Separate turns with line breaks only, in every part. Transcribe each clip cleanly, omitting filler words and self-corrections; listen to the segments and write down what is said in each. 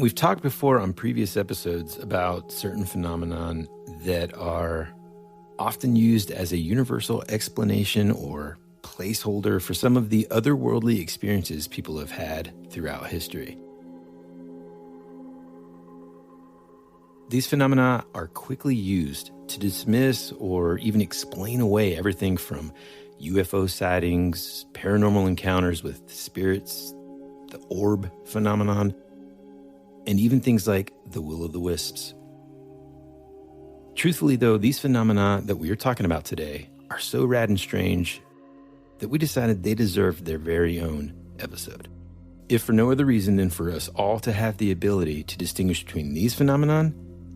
We've talked before on previous episodes about certain phenomenon that are often used as a universal explanation or placeholder for some of the otherworldly experiences people have had throughout history. These phenomena are quickly used to dismiss or even explain away everything from UFO sightings, paranormal encounters with spirits, the orb phenomenon, and even things like the will-o'-the-wisps. Truthfully, though, these phenomena that we are talking about today are so rad and strange that we decided they deserved their very own episode. If for no other reason than for us all to have the ability to distinguish between these phenomenon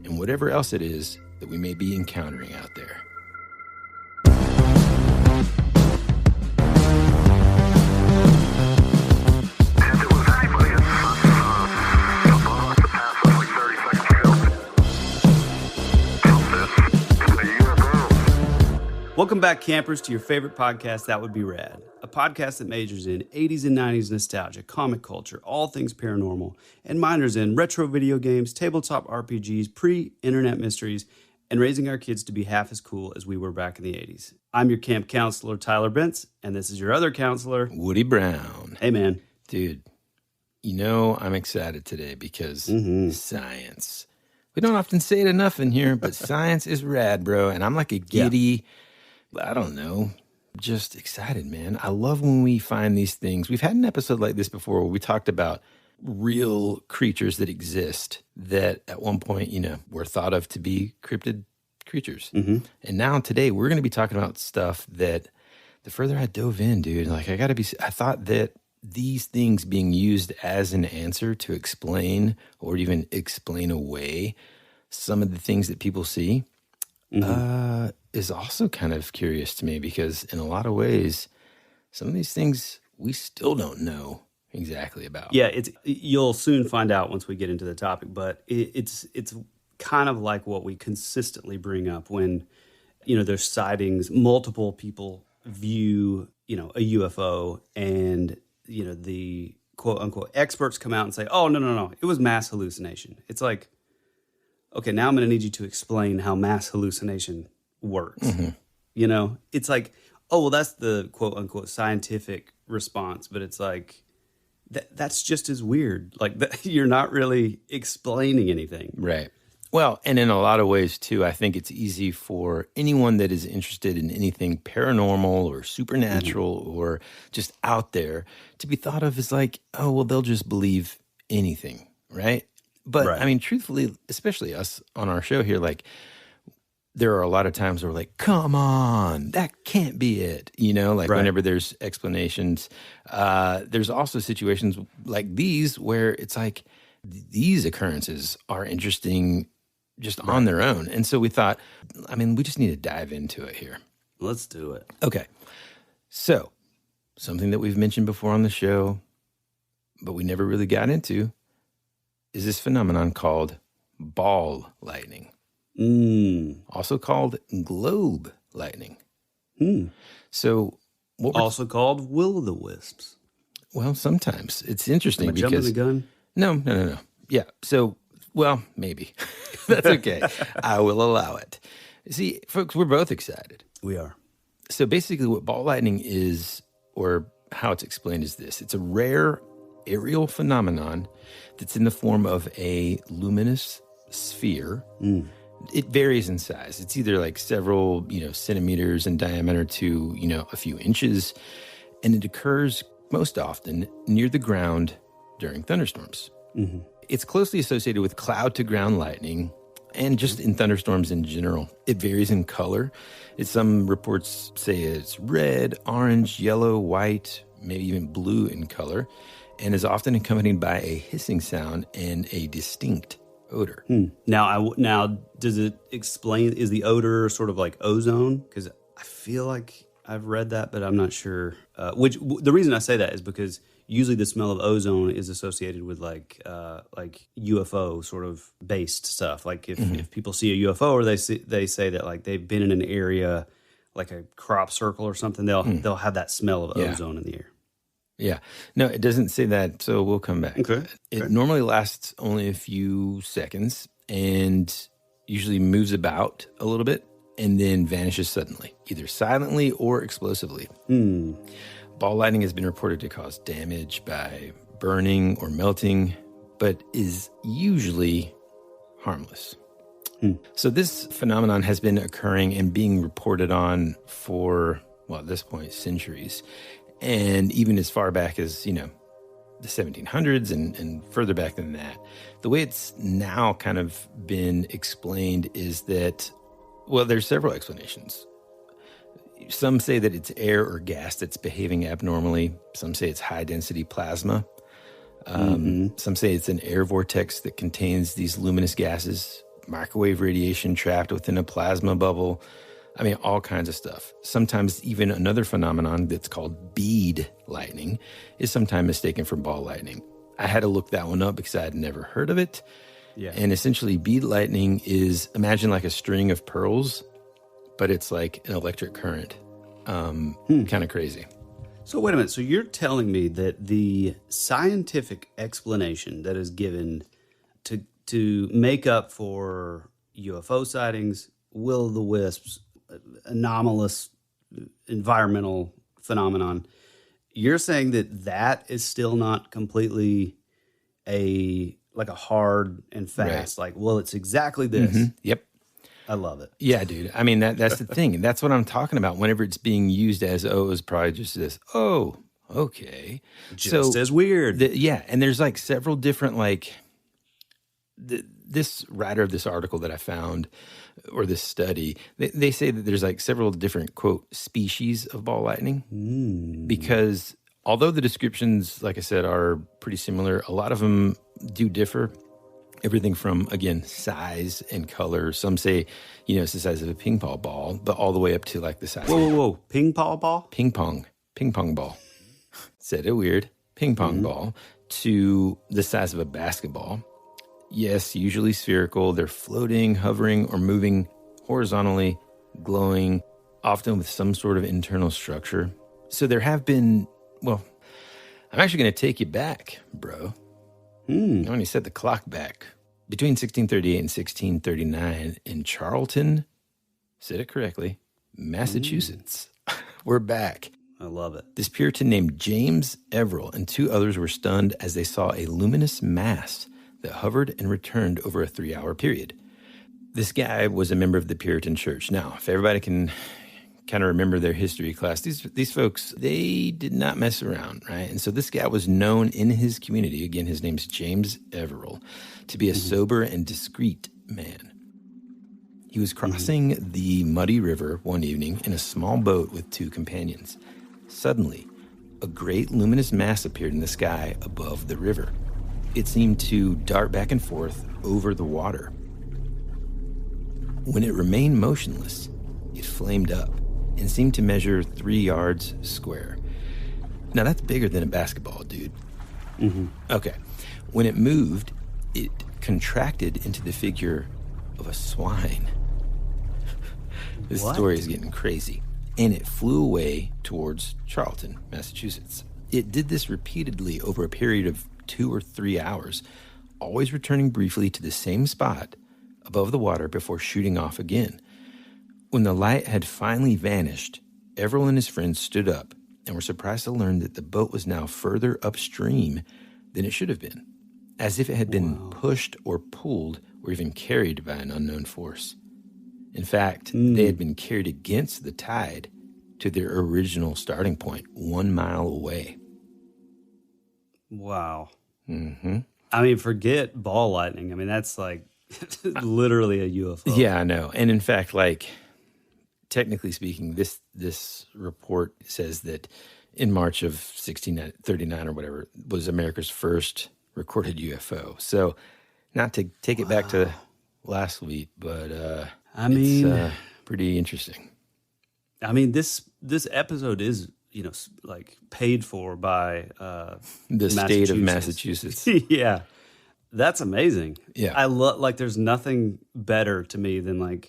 and whatever else it is that we may be encountering out there.
Welcome back, campers, to your favorite podcast, That Would Be Rad, a podcast that majors in 80s and 90s nostalgia, comic culture, all things paranormal, and minors in retro video games, tabletop RPGs, pre-internet mysteries, and raising our kids to be half as cool as we were back in the 80s. I'm your camp counselor, Tyler Bentz, and this is your other counselor,
Woody Brown.
Hey, man.
Dude, you know I'm excited today because science. We don't often say it enough in here, but science is rad, bro, and I'm like a giddy... I don't know, just excited, man. I love when we find these things. We've had an episode like this before where we talked about real creatures that exist that at one point, were thought of to be cryptid creatures. And now today we're going to be talking about stuff that the further I dove in, dude, I thought that these things being used as an answer to explain or even explain away some of the things that people see is also kind of curious to me because in a lot of ways, some of these things we still don't know exactly about.
Yeah, you'll soon find out once we get into the topic, but it's kind of like what we consistently bring up when, there's sightings, multiple people view, a UFO and, the quote unquote experts come out and say, oh, no, it was mass hallucination. It's like, okay, now I'm going to need you to explain how mass hallucination works. It's like, oh, well, that's the quote unquote scientific response, but it's like, that's just as weird. Like you're not really explaining anything.
Right. Well, and in a lot of ways too, I think it's easy for anyone that is interested in anything paranormal or supernatural or just out there to be thought of as like, oh, well, they'll just believe anything. Right. But right. I mean, truthfully, especially us on our show here, like there are a lot of times where we're like, come on, that can't be it. Whenever there's explanations, there's also situations like these where it's like these occurrences are interesting just on their own. And so we thought, we just need to dive into it here.
Let's do it.
Okay. So something that we've mentioned before on the show, but we never really got into, is this phenomenon called ball lightning, also called globe lightning. So,
also called will-o'-the-wisps.
Well, sometimes it's interesting because
jumping the gun.
No. Yeah. So, well, maybe that's okay. I will allow it. See, folks, we're both excited.
We are.
So basically, what ball lightning is, or how it's explained, is this: it's a rare aerial phenomenon that's in the form of a luminous sphere. It varies in size. It's either like several, centimeters in diameter to, a few inches. And it occurs most often near the ground during thunderstorms. It's closely associated with cloud to ground lightning and just in thunderstorms in general. It varies in color. Some reports say it's red, orange, yellow, white, maybe even blue in color, and is often accompanied by a hissing sound and a distinct odor.
Now, does it explain, is the odor sort of like ozone? Because I feel like I've read that, but I'm not sure. The reason I say that is because usually the smell of ozone is associated with like UFO sort of based stuff. Like if people see a UFO or they say that like they've been in an area like a crop circle or something, they'll have that smell of ozone in the air.
Yeah. No, it doesn't say that, so we'll come back.
Okay.
It normally lasts only a few seconds and usually moves about a little bit and then vanishes suddenly, either silently or explosively. Ball lightning has been reported to cause damage by burning or melting, but is usually harmless. So this phenomenon has been occurring and being reported on for, well, at this point, centuries. And even as far back as, the 1700s and further back than that. The way it's now kind of been explained is that, well, there's several explanations. Some say that it's air or gas that's behaving abnormally. Some say it's high-density plasma. Some say it's an air vortex that contains these luminous gases, microwave radiation trapped within a plasma bubble. I mean, all kinds of stuff. Sometimes even another phenomenon that's called bead lightning is sometimes mistaken for ball lightning. I had to look that one up because I had never heard of it.
Yeah.
And essentially, bead lightning is, imagine like a string of pearls, but it's like an electric current. Kind of crazy.
So wait a minute. So you're telling me that the scientific explanation that is given to make up for UFO sightings, will-o'-the-wisps, anomalous environmental phenomenon, you're saying that is still not completely a hard and fast,
Right.
it's exactly this.
Yep.
I love it.
Yeah, dude. I mean, that's the thing. And that's what I'm talking about whenever it's being used as, it was probably just this, okay.
Just as weird.
Yeah. And there's like several different, this writer of this article that I found, or this study, they say that there's like several different, quote, species of ball lightning. Because although the descriptions, like I said, are pretty similar, a lot of them do differ. Everything from, again, size and color. Some say, it's the size of a ping pong ball, but all the way up to like the size
Whoa. Ping pong ball?
Ping pong ball. Said it weird. Ping pong ball to the size of a basketball. Yes, usually spherical. They're floating, hovering, or moving horizontally, glowing, often with some sort of internal structure. So there have been, I'm actually going to take you back, bro. I only set the clock back. Between 1638 and 1639 in Charlton, said it correctly, Massachusetts. We're back.
I love it.
This Puritan named James Everell and two others were stunned as they saw a luminous mass that hovered and returned over a 3-hour period. This guy was a member of the Puritan church. Now, if everybody can kind of remember their history class, these folks, they did not mess around, right? And so this guy was known in his community, again, his name's James Everell, to be a sober and discreet man. He was crossing the muddy river one evening in a small boat with two companions. Suddenly, a great luminous mass appeared in the sky above the river. It seemed to dart back and forth over the water. When it remained motionless, it flamed up and seemed to measure 3 yards square. Now, that's bigger than a basketball, dude. Okay. When it moved, it contracted into the figure of a swine. This story is getting crazy. And it flew away towards Charlton, Massachusetts. It did this repeatedly over a period of 2 or 3 hours, always returning briefly to the same spot above the water before shooting off again. When the light had finally vanished, Everell and his friends stood up and were surprised to learn that the boat was now further upstream than it should have been, as if it had been pushed or pulled or even carried by an unknown force. In fact, they had been carried against the tide to their original starting point 1 mile away.
Wow. I mean, forget ball lightning. I mean, that's like literally a UFO.
Yeah, I know. And in fact, technically speaking, this report says that in March of 1639 or whatever was America's first recorded UFO. So not to take it back to last week, but it's pretty interesting.
I mean, this episode is, paid for by
the state of Massachusetts.
Yeah. That's amazing.
Yeah.
I love, there's nothing better to me than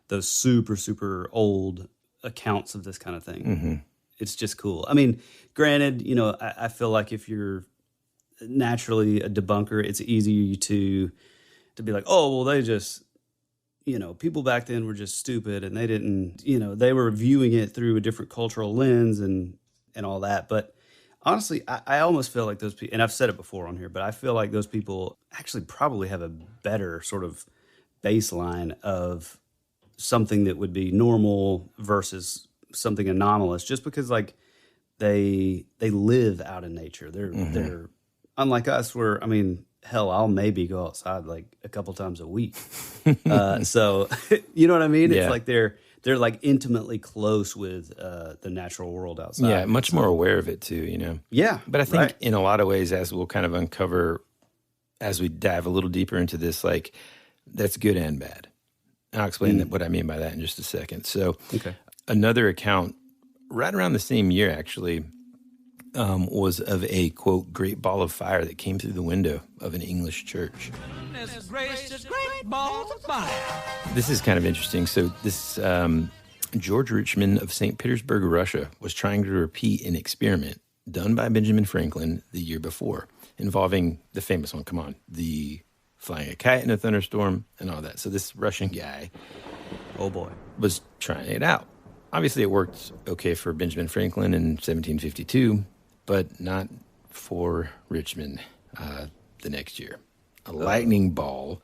those super, super old accounts of this kind of thing. it's just cool. I mean, granted, I feel like if you're naturally a debunker, it's easy to be like, oh, well, they just, people back then were just stupid and they didn't, they were viewing it through a different cultural lens and all that. But honestly, I almost feel like those people, and I've said it before on here, but I feel like those people actually probably have a better sort of baseline of something that would be normal versus something anomalous, just because like they live out in nature. They're unlike us, where, I mean, hell, I'll maybe go outside like a couple times a week. So you know what I mean?
Yeah.
It's like they're like intimately close with the natural world outside.
Yeah, much more aware of it too,
Yeah.
But I think in a lot of ways, as we'll kind of uncover as we dive a little deeper into this, like that's good and bad. And I'll explain what I mean by that in just a second. So another account right around the same year, actually, was of a, quote, great ball of fire that came through the window of an English church.
Gracious, great balls of fire.
This is kind of interesting. So this George Richmond of St. Petersburg, Russia, was trying to repeat an experiment done by Benjamin Franklin the year before, involving the famous one, the flying a kite in a thunderstorm and all that. So this Russian guy,
oh boy,
was trying it out. Obviously, it worked okay for Benjamin Franklin in 1752, but not for Richmond the next year. A lightning ball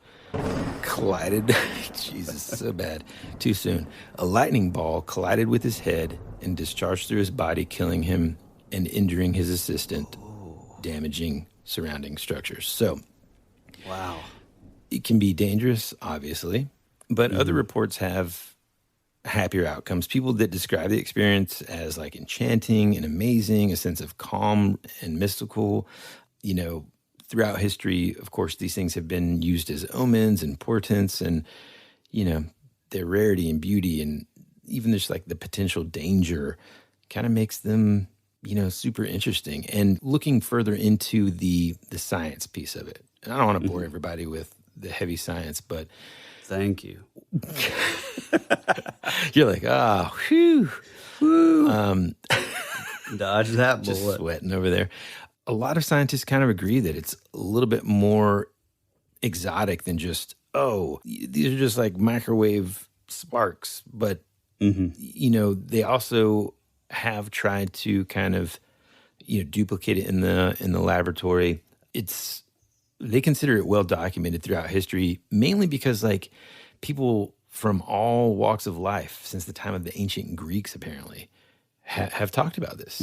collided. Jesus, so bad. Too soon. A lightning ball collided with his head and discharged through his body, killing him and injuring his assistant, damaging surrounding structures. So,
wow.
It can be dangerous, obviously, but other reports have happier outcomes. People that describe the experience as like enchanting and amazing, a sense of calm and mystical. Throughout history, of course, these things have been used as omens and portents, and, their rarity and beauty and even just like the potential danger kind of makes them, super interesting. And looking further into the science piece of it, and I don't want to bore everybody with the heavy science, but
thank you.
You're like, whew.
Dodge that bullet.
Just sweating over there. A lot of scientists kind of agree that it's a little bit more exotic than just, these are just like microwave sparks. But, they also have tried to kind of, duplicate it in the laboratory. They consider it well documented throughout history, mainly because like people from all walks of life since the time of the ancient Greeks, apparently, have talked about this.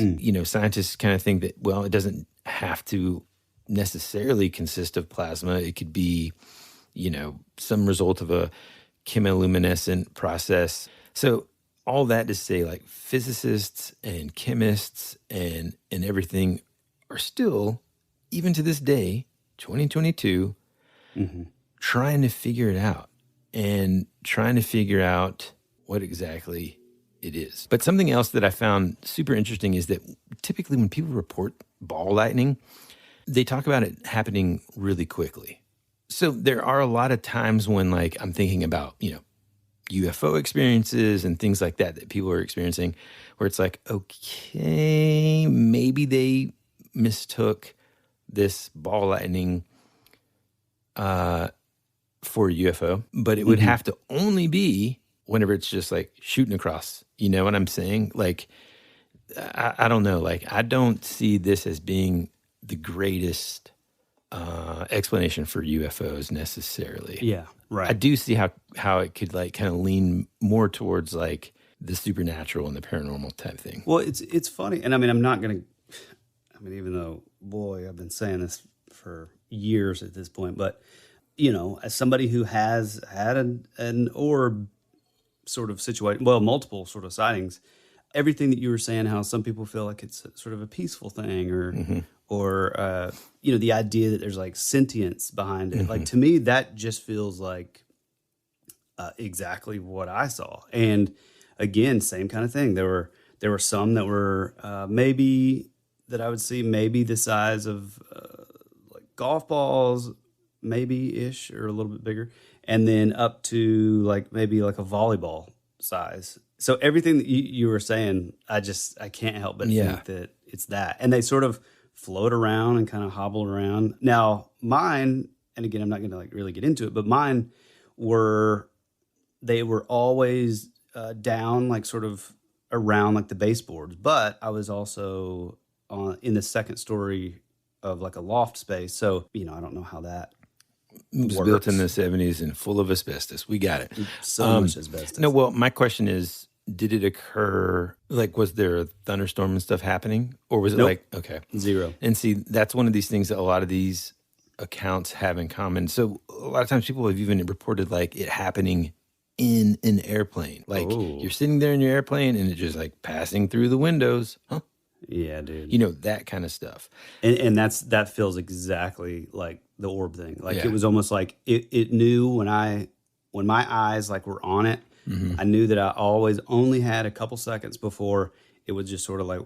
Scientists kind of think that, well, it doesn't have to necessarily consist of plasma. It could be, some result of a chemiluminescent process. So all that to say, like, physicists and chemists and everything are still, even to this day, 2022, trying to figure it out and trying to figure out what exactly it is. But something else that I found super interesting is that typically when people report ball lightning, they talk about it happening really quickly. So there are a lot of times when, like, I'm thinking about, UFO experiences and things like that people are experiencing, where it's like, okay, maybe they mistook this ball lightning for a UFO, but it would have to only be whenever it's just like shooting across. You know what I'm saying? Like, I don't know. Like, I don't see this as being the greatest explanation for UFOs necessarily.
Yeah, right.
I do see how it could like kind of lean more towards like the supernatural and the paranormal type thing.
Well, it's funny, and I mean, I'm not gonna. I mean, even though, boy, I've been saying this for years at this point, but as somebody who has had an orb sort of situation, well, multiple sort of sightings, everything that you were saying, how some people feel like it's sort of a peaceful thing, or the idea that there's like sentience behind it. Like, to me, that just feels like exactly what I saw. And again, same kind of thing. There were some that were maybe that I would see maybe the size of like golf balls, maybe ish, or a little bit bigger, and then up to like maybe like a volleyball size. So everything that you were saying, I can't help but think that it's that. And they sort of float around and kind of hobble around. Now, mine, and again, I'm not going to like really get into it, but mine they were always down, like sort of around like the baseboards. But I was also in the second story of like a loft space. So, I don't know how that
It was built in the 70s and full of asbestos. We got it.
So much asbestos.
No, well, my question is, did it occur, like, was there a thunderstorm and stuff happening? Or was it like, okay.
Zero.
And see, that's one of these things that a lot of these accounts have in common. So a lot of times people have even reported, like, it happening in an airplane. Like, you're sitting there in your airplane and it's just, like, passing through the windows. Huh?
Yeah, dude.
That kind of stuff.
And that feels exactly like the orb thing. Like it was almost like it knew when my eyes like were on it. Mm-hmm. I knew that I always only had a couple seconds before it would just sort of like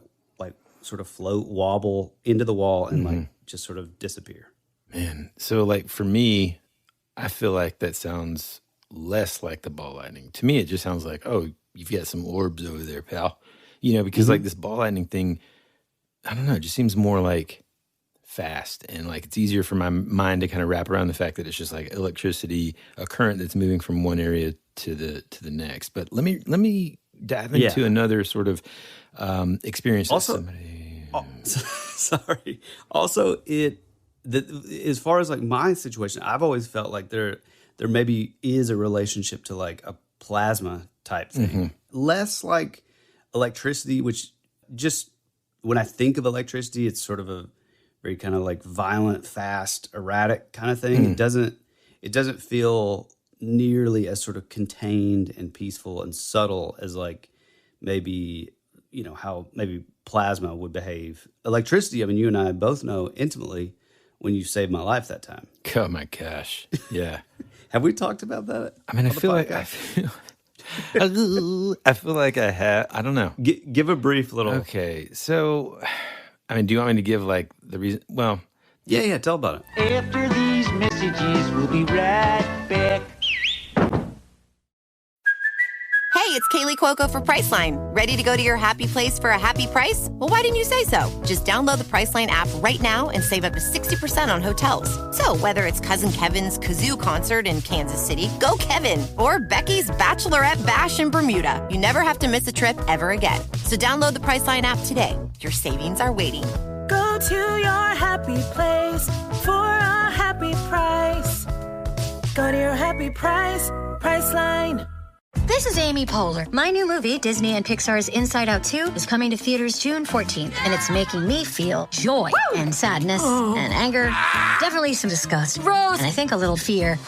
sort of float, wobble into the wall and like just sort of disappear.
Man, so like for me, I feel like that sounds less like the ball lightning. To me, it just sounds like, oh, you've got some orbs over there, pal. Because like this ball lightning thing, I don't know, it just seems more like fast and like it's easier for my mind to kind of wrap around the fact that it's just like electricity, a current that's moving from one area to the next. But let me dive into another sort of experience.
Also, sorry. Also, as far as like my situation, I've always felt like there maybe is a relationship to like a plasma type thing, less like electricity, which just when I think of electricity, it's sort of a very kind of like violent, fast, erratic kind of thing. It doesn't feel nearly as sort of contained and peaceful and subtle as like maybe, how maybe plasma would behave. Electricity, I mean, you and I both know intimately when you saved my life that time.
Oh my gosh. Yeah.
Have we talked about that?
I mean, I feel like I have. I don't know.
Give a brief little.
Okay, so, I mean, do you want me to give like the reason? Well,
yeah. Tell about it.
After these messages, we'll be right back.
Hey, it's Kaylee Cuoco for Priceline. Ready to go to your happy place for a happy price? Well, why didn't you say so? Just download the Priceline app right now and save up to 60% on hotels. So whether it's Cousin Kevin's Kazoo Concert in Kansas City, go Kevin, or Becky's Bachelorette Bash in Bermuda, you never have to miss a trip ever again. So download the Priceline app today. Your savings are waiting.
Go to your happy place for a happy price. Go to your happy price, Priceline.
This is Amy Poehler. My new movie, Disney and Pixar's Inside Out 2, is coming to theaters June 14th, and it's making me feel joy and sadness and anger, definitely some disgust, Rose, and I think a little fear.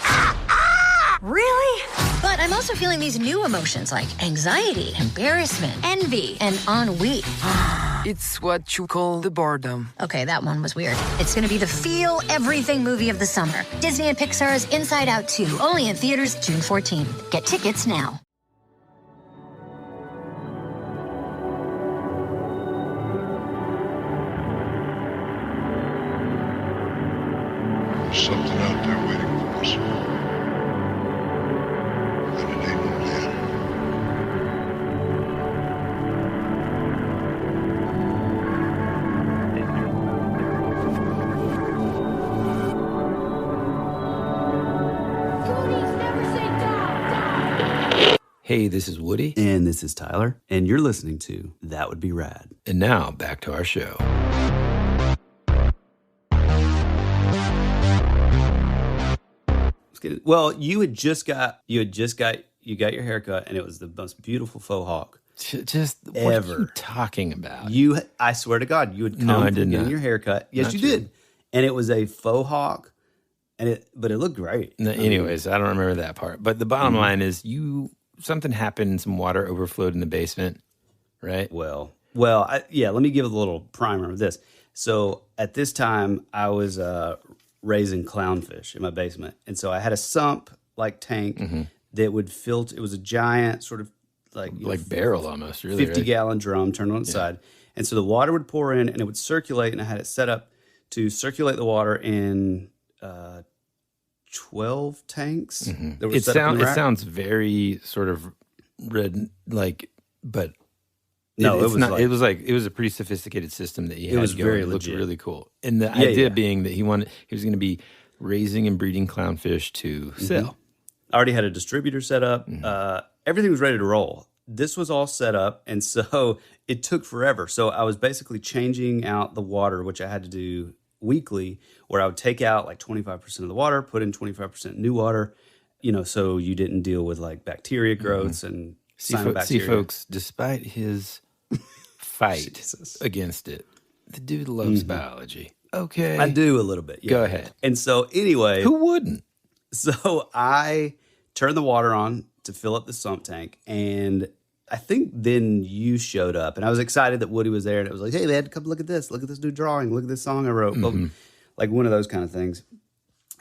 Really? But I'm also feeling these new emotions like anxiety, embarrassment, envy, and ennui.
It's what you call the boredom.
Okay, that one was weird. It's going to be the feel everything movie of the summer. Disney and Pixar's Inside Out 2, only in theaters June 14th. Get tickets now.
There's something out there waiting for us. And it ain't no man.
hey, this is Woody.
And this is Tyler. And you're listening to That Would Be Rad.
And now, back to our show.
Well, you got your haircut, and it was the most beautiful faux hawk.
Just what are you talking about?
I swear to God, you would come
No, I did
getting
not.
your haircut. Yes,
Not
you
true.
did, and it was a faux hawk, but it looked great.
No, anyways, I don't remember that part. But the bottom line is, something happened. Some water overflowed in the basement, right?
Well, let me give a little primer of this. So at this time, I was raising clownfish in my basement, and so I had a sump-like tank that would filter. It was a giant sort of like
barrel almost, really,
50-gallon drum turned on its side, and so the water would pour in, and it would circulate. And I had it set up to circulate the water in 12 tanks. That were
It
set up in the
it
rack.
sounds very sort of red, like but
No,
it's
it was
not.
like,
It was a pretty sophisticated system that he had.
It was
going.
very
It looked
legit.
really cool, and the idea being that he was going to be raising and breeding clownfish to sell.
I already had a distributor set up. Everything was ready to roll. This was all set up, and so it took forever. So I was basically changing out the water, which I had to do weekly, where I would take out like 25% of the water, put in 25% new water, so you didn't deal with like bacteria growths and cyanobacteria.
See, folks, despite his fight against it, the dude loves biology. Okay.
I do a little bit. Yeah.
Go ahead.
And so anyway.
Who wouldn't?
So I turned the water on to fill up the sump tank, and I think then you showed up, and I was excited that Woody was there, and it was like, hey, man, come look at this new drawing, look at this song I wrote, like one of those kind of things.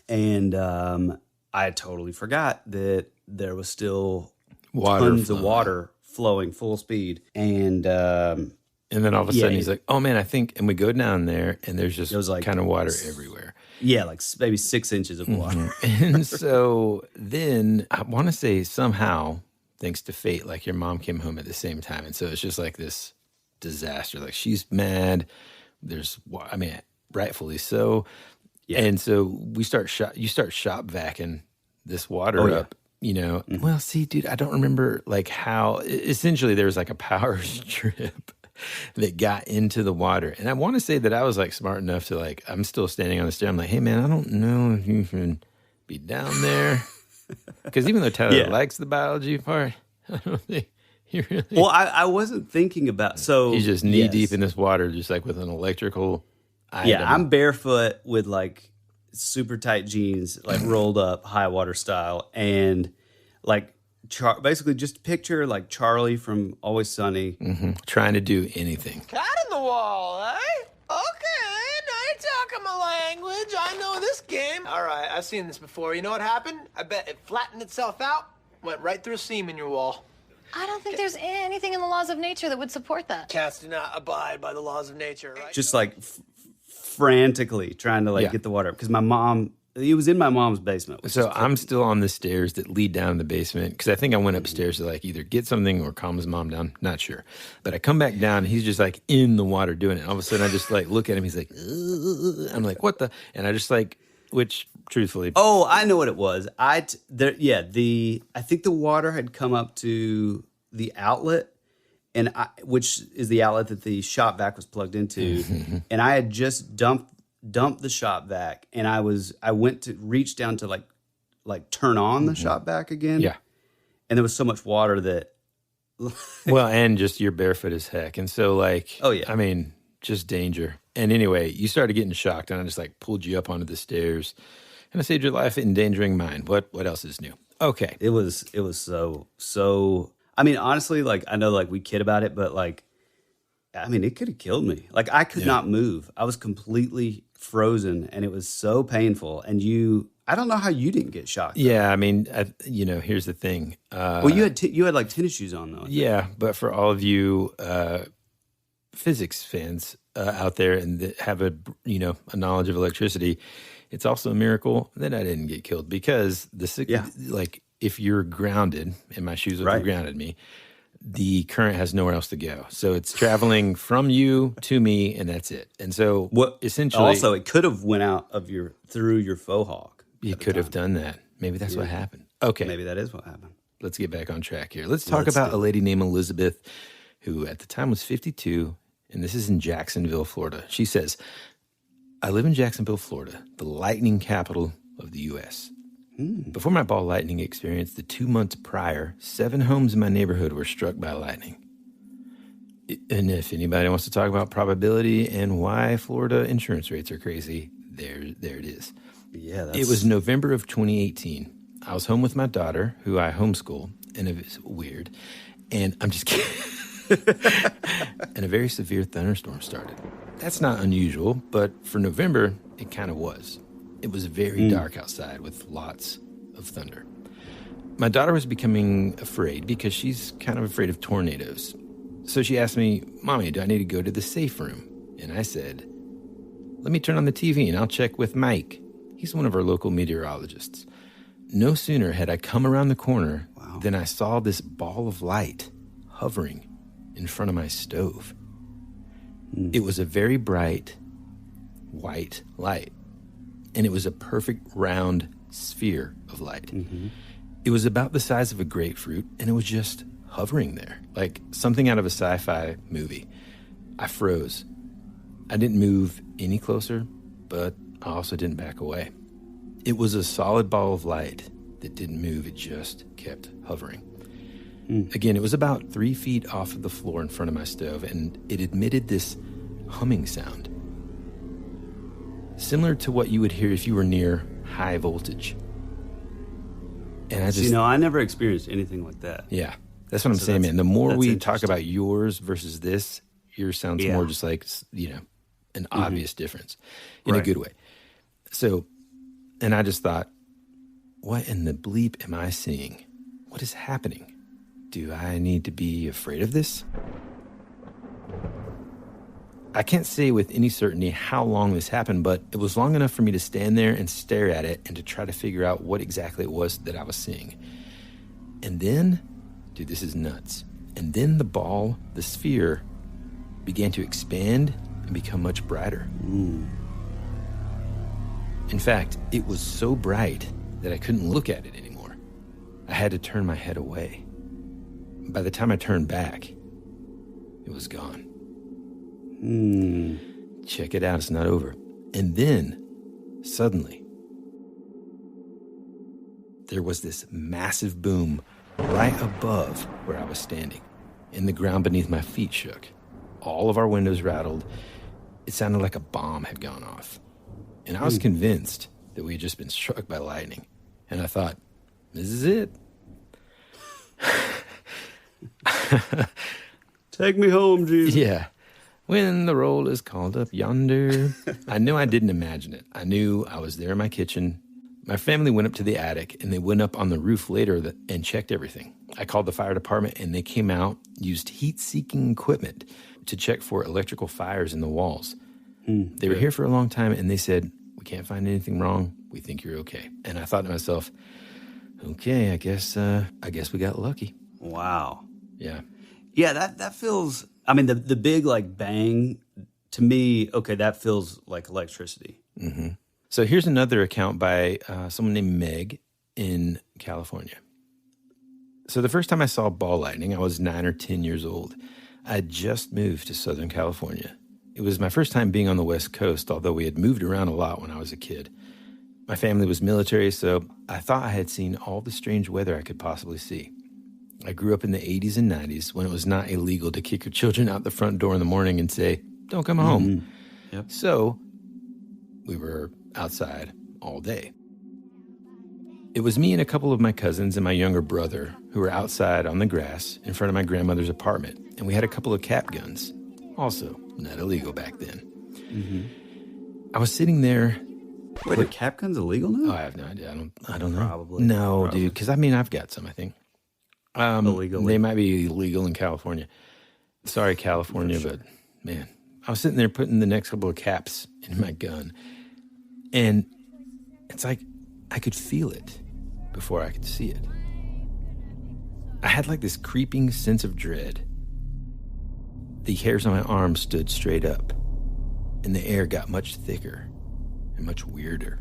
And I totally forgot that there was still tons of water flowing full speed, and
then all of a sudden he's like, oh man, I think, and we go down there, and there's just like kind of water everywhere.
Yeah, like maybe 6 inches of water.
And so then I want to say somehow, thanks to fate, like your mom came home at the same time. And so it's just like this disaster. Like she's mad. Rightfully so. Yeah. And so you start shop vacuuming this water up, Well, see, dude, I don't remember like how, essentially there was like a power strip that got into the water. And I want to say that I was like smart enough to like, I'm still standing on the stair. I'm like, hey man, I don't know if you can be down there. Because even though Tyler likes the biology part, I don't think he really...
Well, I wasn't thinking about... So
he's just knee deep in this water, just like with an electrical item.
Yeah, I'm barefoot with like super tight jeans, like rolled up high water style. And like basically just picture like Charlie from Always Sunny.
Trying to do anything.
Cat in the wall, eh? Okay, now you're talking my language. I know this game. All right, I've seen this before. You know what happened? I bet it flattened itself out, went right through a seam in your wall.
I don't think there's anything in the laws of nature that would support that.
Cats do not abide by the laws of nature, right?
Just like frantically trying to like get the water up. Because my mom... It was in my mom's basement.
So I'm still on the stairs that lead down to the basement because I think I went upstairs to like either get something or calm his mom down. Not sure. But I come back down and he's just like in the water doing it. All of a sudden I just like look at him. He's like, ugh. I'm like, what the? And I just like, which truthfully.
Oh, I know what it was. I think the water had come up to the outlet, which is the outlet that the shop vac was plugged into. And I had just dumped the shop vac, and I went to reach down to like turn on the shop vac again.
Yeah.
And there was so much water that
well, and just you're barefoot as heck. And so like,
oh yeah,
I mean, just danger. And anyway, you started getting shocked and I just like pulled you up onto the stairs and I saved your life endangering mine. What else is new? Okay.
It was so, I mean, honestly, like I know like we kid about it, but like, I mean, it could have killed me. Like I could not move. I was completely frozen and it was so painful. And I don't know how you didn't get shocked. Though.
Yeah. I mean, here's the thing.
Well, you had like tennis shoes on though.
Yeah. But for all of you physics fans out there and that have a knowledge of electricity, it's also a miracle that I didn't get killed because like if you're grounded and my shoes would have grounded me, the current has nowhere else to go. So it's traveling from you to me, and that's it. And so essentially...
Also, it could have went out through your faux hawk.
You could have done that. Maybe that's what happened. Okay.
Maybe that is what happened.
Let's get back on track here. Let's talk about a lady named Elizabeth, who at the time was 52, and this is in Jacksonville, Florida. She says, I live in Jacksonville, Florida, the lightning capital of the U.S. Before my ball lightning experience, the 2 months prior, 7 homes in my neighborhood were struck by lightning. And if anybody wants to talk about probability and why Florida insurance rates are crazy, there it is.
Yeah,
It was November of 2018. I was home with my daughter, who I homeschool, and it was weird. And I'm just kidding. And a very severe thunderstorm started. That's not unusual, but for November, it kind of was. It was very dark outside with lots of thunder. My daughter was becoming afraid because she's kind of afraid of tornadoes. So she asked me, Mommy, do I need to go to the safe room? And I said, let me turn on the TV and I'll check with Mike. He's one of our local meteorologists. No sooner had I come around the corner than I saw this ball of light hovering in front of my stove. It was a very bright white light, and it was a perfect round sphere of light. It was about the size of a grapefruit, and it was just hovering there, like something out of a sci-fi movie. I froze. I didn't move any closer, but I also didn't back away. It was a solid ball of light that didn't move. It just kept hovering. Again, it was about 3 feet off of the floor in front of my stove, and it emitted this humming sound, similar to what you would hear if you were near high voltage. And I just,
I never experienced anything like that.
Yeah, that's what I'm saying, man. The more we talk about yours versus this, yours sounds more just like, an obvious difference in a good way. So, and I just thought, what in the bleep am I seeing? What is happening? Do I need to be afraid of this? I can't say with any certainty how long this happened, but it was long enough for me to stand there and stare at it and to try to figure out what exactly it was that I was seeing. And then, dude, this is nuts. And then the ball, the sphere, began to expand and become much brighter. In fact, it was so bright that I couldn't look at it anymore. I had to turn my head away. By the time I turned back, it was gone. Check it out, it's not over. And then, suddenly, there was this massive boom right above where I was standing, and the ground beneath my feet shook. All of our windows rattled. It sounded like a bomb had gone off. And I was convinced that we had just been struck by lightning. And I thought, this is it.
Take me home, Jesus.
Yeah. When the roll is called up yonder. I knew I didn't imagine it. I knew I was there in my kitchen. My family went up to the attic, and they went up on the roof later and checked everything. I called the fire department, and they came out, used heat-seeking equipment to check for electrical fires in the walls. They were here for a long time, and they said, we can't find anything wrong. We think you're okay. And I thought to myself, okay, I guess we got lucky.
Wow.
Yeah.
Yeah, that feels, I mean, the big, like, bang, to me, okay, that feels like electricity.
So here's another account by someone named Meg in California. So the first time I saw ball lightning, I was 9 or 10 years old. I had just moved to Southern California. It was my first time being on the West Coast, although we had moved around a lot when I was a kid. My family was military, so I thought I had seen all the strange weather I could possibly see. I grew up in the 80s and 90s when it was not illegal to kick your children out the front door in the morning and say, don't come home.
Yep.
So we were outside all day. It was me and a couple of my cousins and my younger brother who were outside on the grass in front of my grandmother's apartment, and we had a couple of cap guns, also not illegal back then. I was sitting there.
Wait, are cap guns illegal now?
Oh, I have no idea. I don't know.
Probably.
No, dude, because I've got some, I think.
Illegally.
They might be illegal in California. Sorry, California, but man, I was sitting there putting the next couple of caps in my gun, and it's like I could feel it before I could see it. I had like this creeping sense of dread. The hairs on my arms stood straight up, and the air got much thicker and much weirder.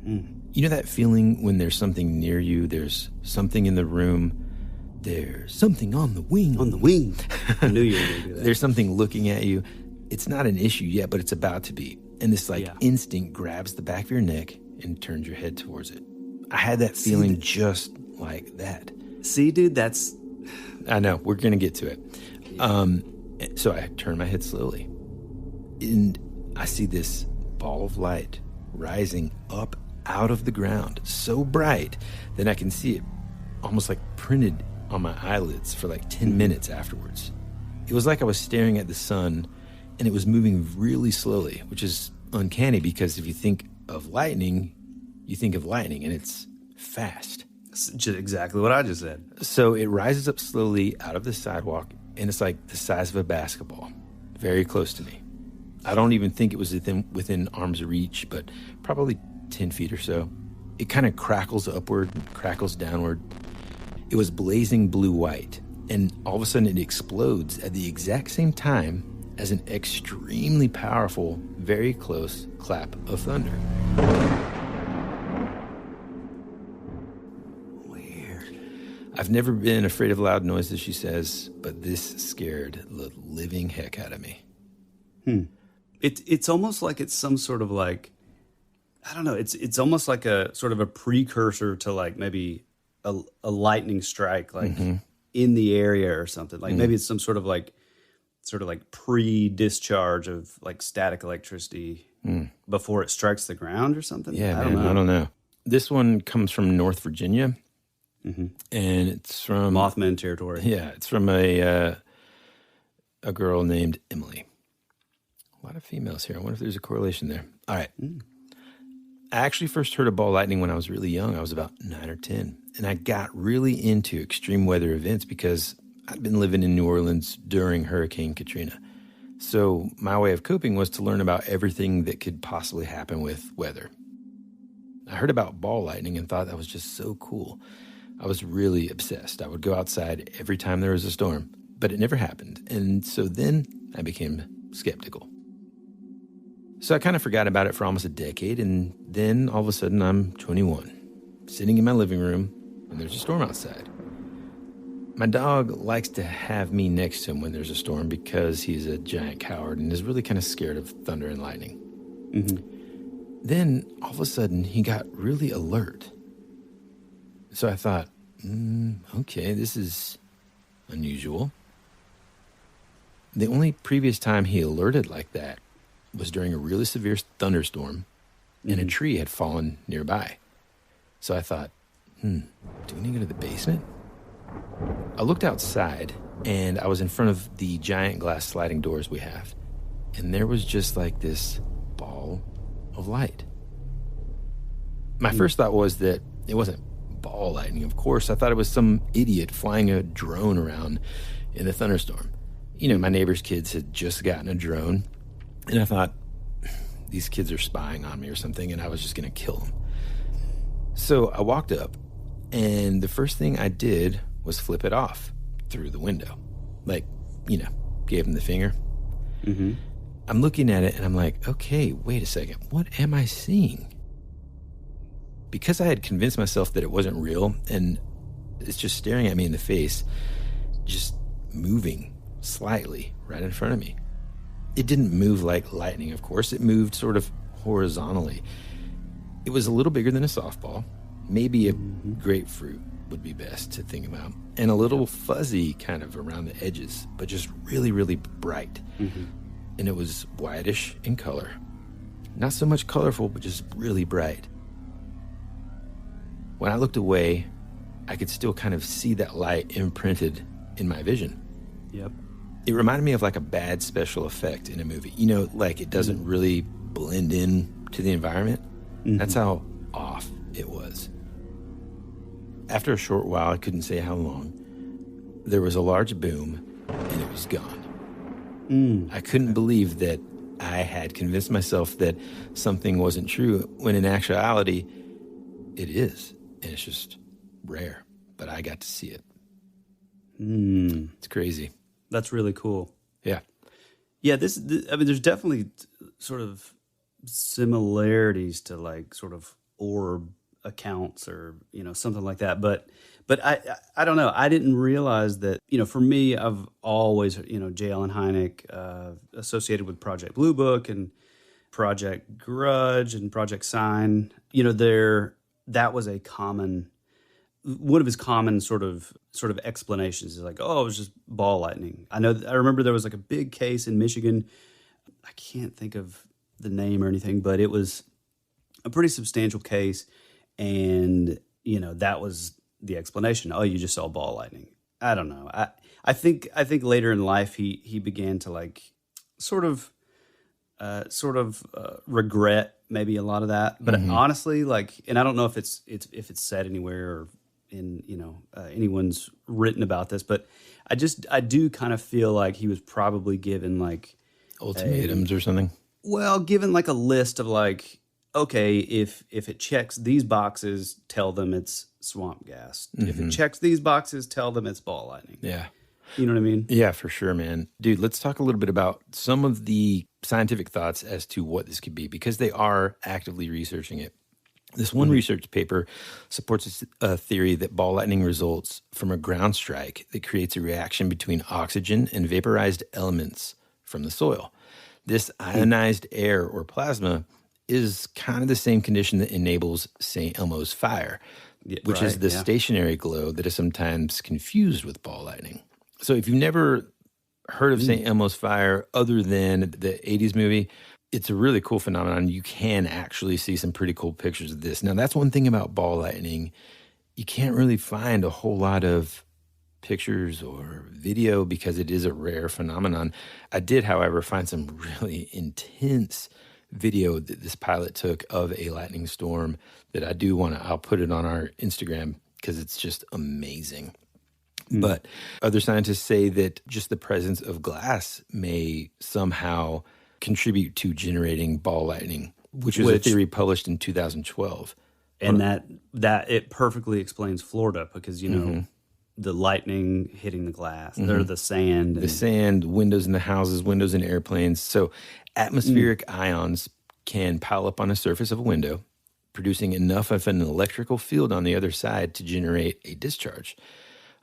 You know that feeling when there's something near you, there's something in the room, there's something on the wing.
On the wing. I knew you were going to do that.
There's something looking at you. It's not an issue yet, but it's about to be. And this instinct grabs the back of your neck and turns your head towards it. I had that feeling just like that.
See, dude, that's...
I know, we're going to get to it. So I turn my head slowly, and I see this ball of light rising up out of the ground, so bright that I can see it almost like printed on my eyelids for like 10 minutes afterwards. It was like I was staring at the sun, and it was moving really slowly, which is uncanny because if you think of lightning, you think of lightning, and it's fast.
It's just exactly what I just said.
So it rises up slowly out of the sidewalk, and it's like the size of a basketball, very close to me. I don't even think it was within arm's reach, but probably 10 feet or so. It kind of crackles upward, crackles downward. It was blazing blue-white, and all of a sudden it explodes at the exact same time as an extremely powerful, very close clap of thunder. Weird. I've never been afraid of loud noises, she says, but this scared the living heck out of me.
It's almost like it's some sort of like, I don't know, it's almost like a sort of a precursor to like maybe a lightning strike, like in the area or something. Like maybe it's some sort of like pre-discharge of like static electricity before it strikes the ground or something.
Yeah, I don't know. This one comes from North Virginia, and it's from
Mothman territory.
Yeah, it's from a girl named Emily. A lot of females here. I wonder if there's a correlation there. All right. I actually first heard of ball lightning when I was really young. I was about 9 or 10, and I got really into extreme weather events because I'd been living in New Orleans during Hurricane Katrina. So my way of coping was to learn about everything that could possibly happen with weather. I heard about ball lightning and thought that was just so cool. I was really obsessed. I would go outside every time there was a storm, but it never happened. And so then I became skeptical. So I kind of forgot about it for almost a decade, and then all of a sudden I'm 21, sitting in my living room, and there's a storm outside. My dog likes to have me next to him when there's a storm because he's a giant coward and is really kind of scared of thunder and lightning. Then, all of a sudden, he got really alert. So I thought, okay, this is unusual. The only previous time he alerted like that was during a really severe thunderstorm, and a tree had fallen nearby. So I thought, do we need to go to the basement? I looked outside, and I was in front of the giant glass sliding doors we have, and there was just like this ball of light. My first thought was that it wasn't ball lightning, of course. I thought it was some idiot flying a drone around in the thunderstorm. You know, my neighbor's kids had just gotten a drone, and I thought, these kids are spying on me or something, and I was just going to kill them. So I walked up, and the first thing I did was flip it off through the window. Like, gave him the finger. I'm looking at it, and I'm like, okay, wait a second. What am I seeing? Because I had convinced myself that it wasn't real, and it's just staring at me in the face, just moving slightly right in front of me. It didn't move like lightning, of course. It moved sort of horizontally. It was a little bigger than a softball. Maybe a grapefruit would be best to think about. And a little fuzzy kind of around the edges, but just really, really bright. And it was whitish in color. Not so much colorful, but just really bright. When I looked away, I could still kind of see that light imprinted in my vision. It reminded me of like a bad special effect in a movie. Like it doesn't really blend in to the environment. That's how off it was. After a short while, I couldn't say how long, there was a large boom and it was gone. I couldn't believe that I had convinced myself that something wasn't true when in actuality, it is. And it's just rare, but I got to see it. It's crazy.
That's really cool.
Yeah.
Yeah, there's definitely sort of similarities to like sort of orb accounts or, something like that. But I don't know. I didn't realize that, for me, I've always, J. Allen Hynek, associated with Project Blue Book and Project Grudge and Project Sign, that was one of his common sort of explanations is like, oh, it was just ball lightning. I remember there was like a big case in Michigan. I can't think of the name or anything, but it was a pretty substantial case. And, that was the explanation. Oh, you just saw ball lightning. I don't know. I think later in life, he began to like sort of regret maybe a lot of that. But honestly, like, and I don't know if it's said anywhere or in anyone's written about this, but I do kind of feel like he was probably given like
ultimatums or something.
Well, given like a list of like, okay, if it checks these boxes, tell them it's swamp gas. If it checks these boxes, tell them it's ball lightning.
Yeah.
You know what I mean?
Yeah, for sure, man. Dude, let's talk a little bit about some of the scientific thoughts as to what this could be, because they are actively researching it. This one research paper supports a theory that ball lightning results from a ground strike that creates a reaction between oxygen and vaporized elements from the soil. This ionized air or plasma is kind of the same condition that enables St. Elmo's fire, which is the stationary glow that is sometimes confused with ball lightning. So if you've never heard of St. Elmo's fire other than the 80s movie, it's a really cool phenomenon. You can actually see some pretty cool pictures of this. Now, that's one thing about ball lightning. You can't really find a whole lot of pictures or video because it is a rare phenomenon. I did, however, find some really intense video that this pilot took of a lightning storm that I do want to, I'll put it on our Instagram because it's just amazing. But other scientists say that just the presence of glass may somehow contribute to generating ball lightning, which was a theory published in 2012.
And that it perfectly explains Florida because, you know, the lightning hitting the glass, or the sand.
The sand, windows in the houses, windows in airplanes. So atmospheric ions can pile up on the surface of a window, producing enough of an electrical field on the other side to generate a discharge.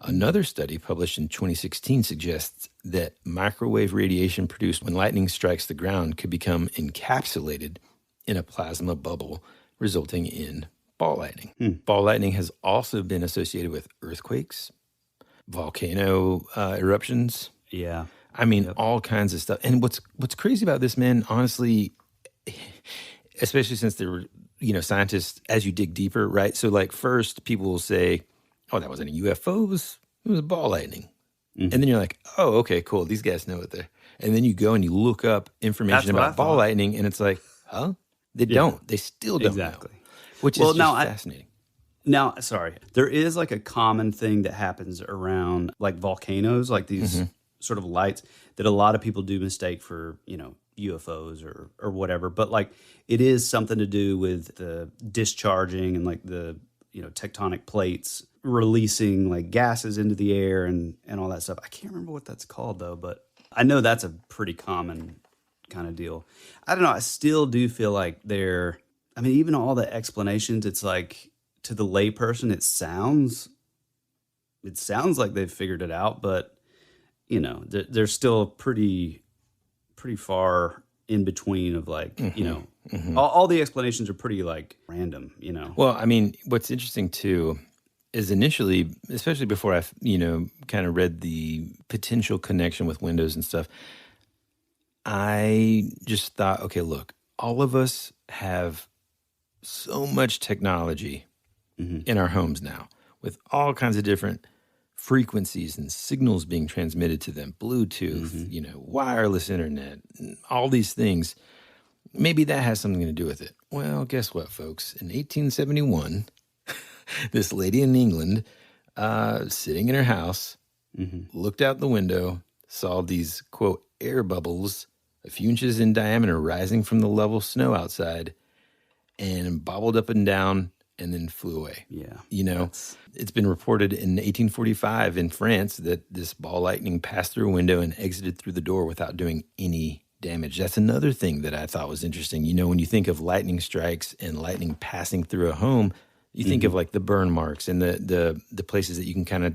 Another study published in 2016 suggests that microwave radiation produced when lightning strikes the ground could become encapsulated in a plasma bubble, resulting in ball lightning. Ball lightning has also been associated with earthquakes, volcano eruptions.
Yeah.
I mean, all kinds of stuff. And what's crazy about this, man, honestly, especially since there were, scientists, as you dig deeper, right? So like first people will say, oh, that wasn't a UFO, it was ball lightning. And then you're like, oh, okay, cool. These guys know what they're. And then you go and you look up information about ball lightning, and it's like, huh? They don't. They still don't know. Which is fascinating.
Now, sorry, there is like a common thing that happens around like volcanoes, like these sort of lights that a lot of people do mistake for, UFOs or whatever. But like it is something to do with the discharging and like the, tectonic plates releasing like gases into the air and all that stuff. I can't remember what that's called though, but I know that's a pretty common kind of deal. I don't know. I still do feel like even all the explanations, it's like to the layperson, it sounds like they've figured it out, but they're still pretty far in between of like, all the explanations are pretty like random,
Well, I mean, what's interesting too is initially, especially before I, kind of read the potential connection with Windows and stuff, I just thought, okay, look, all of us have so much technology in our homes now with all kinds of different frequencies and signals being transmitted to them, Bluetooth, wireless internet, all these things. Maybe that has something to do with it. Well, guess what, folks? In 1871, this lady in England, sitting in her house, looked out the window, saw these, quote, air bubbles a few inches in diameter rising from the level snow outside and bobbled up and down and then flew away.
Yeah.
It's been reported in 1845 in France that this ball lightning passed through a window and exited through the door without doing any damage. That's another thing that I thought was interesting. When you think of lightning strikes and lightning passing through a home, you think of like the burn marks and the places that you can kind of,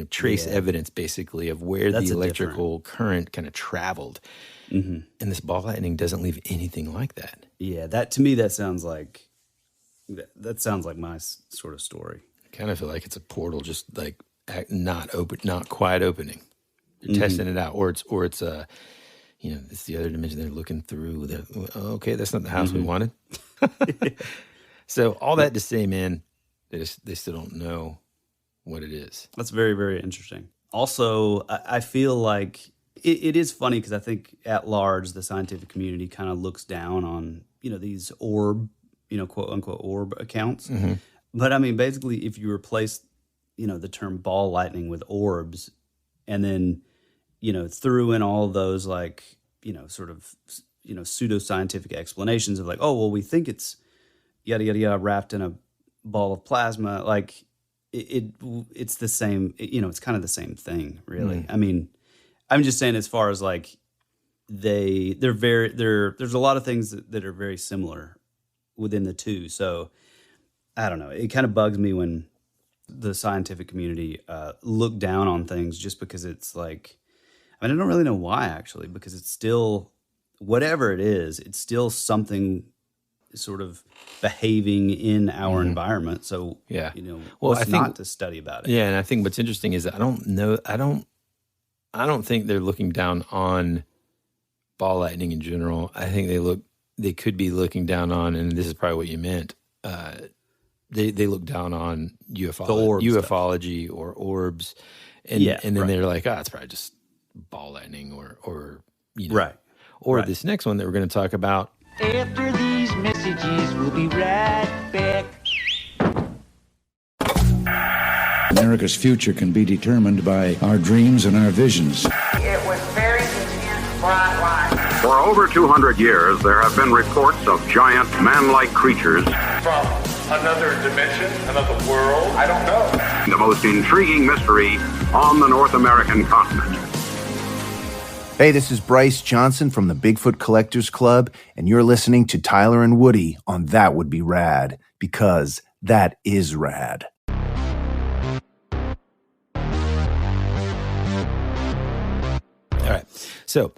trace evidence basically of where the electrical current kind of traveled. And this ball lightning doesn't leave anything like that.
Yeah, that to me, that sounds like my sort of story.
I kind of feel like it's a portal, just like not quite opening. They're testing it out, or it's it's the other dimension they're looking through. Okay, that's not the house we wanted. So all that to say, man, they still don't know what it is.
That's very, very interesting. Also, I feel like it is funny because I think at large the scientific community kind of looks down on these orb, quote unquote orb accounts. But I mean, basically, if you replace the term ball lightning with orbs, and then threw in all those like sort of pseudoscientific explanations of like, oh well, we think it's yada yada yada wrapped in a ball of plasma, like it's the same. It's kind of the same thing, really. I mean, I'm just saying as far as like there's a lot of things that are very similar within the two. So I don't know. It kind of bugs me when the scientific community look down on things just because it's like, I don't really know why actually, because it's still, whatever it is, it's still something sort of behaving in our environment. So, what's not to study about it?
Yeah. And I think what's interesting is I don't think they're looking down on ball lightning in general. I think they could be looking down on, and this is probably what you meant, they look down on ufology or orbs, and then they're like, it's probably just ball lightning or this next one that we're going to talk about.
After these messages, we'll be right back.
America's future can be determined by our dreams and our visions.
It was very intense, bright light.
For over 200 years, there have been reports of giant man-like creatures
from another dimension, another world. I don't know.
The most intriguing mystery on the North American continent.
Hey, this is Bryce Johnson from the Bigfoot Collectors Club, and you're listening to Tyler and Woody on That Would Be Rad, because that is rad.
All right. So,